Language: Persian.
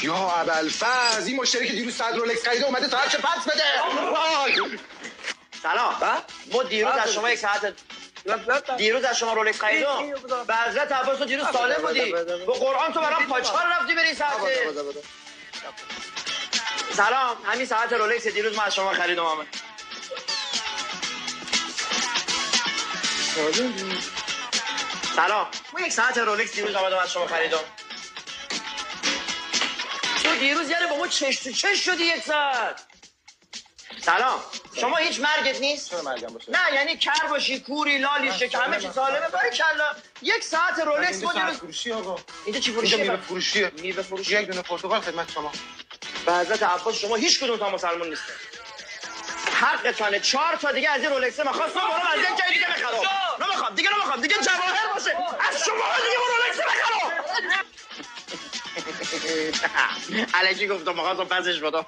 یا ابوالفضل این مشتری که دیروز 100 رولکس خریده اومده تا هرچه پس بده. سلام. ما دیروز از شما یک ساعت از شما رولکس خریدم. به حضرت عباس تو دیروز سالم بودی. با قرآن تو برام پاچکار رفتی بری ساعته. سلام. همین ساعت رولکس دیروز ما از شما خریدم آمد. سلام. ما یک ساعت رولکس دیروز آمدم از شما خریدم. تو دیروز یعنی با ما چش تو چش شدی یک ساعت. سلام. شما هیچ مرگت نیست؟ چرا مرگم باشه؟ نه یعنی کر باشی، کوری، لالی، شک همه چی سالمه. باریکلا. یک ساعت رولکس ما دیروز فروشی آقا. اینجا چی فروشیه؟ میوه فروشیه. میوه فروشی. یک دونه پرتقال خدمت شما. به حضرت عباس شما هیچ کدوم تا مسلمان نیستین. حقتانه 4 تا دیگه از این رولکس ما خواستم برام از یک جای دیگه بخرم. نمیخوام دیگه جواهر باشه. از شما دیگه رولکس بخرم. الکی گفتم مخواستم پسش بدم.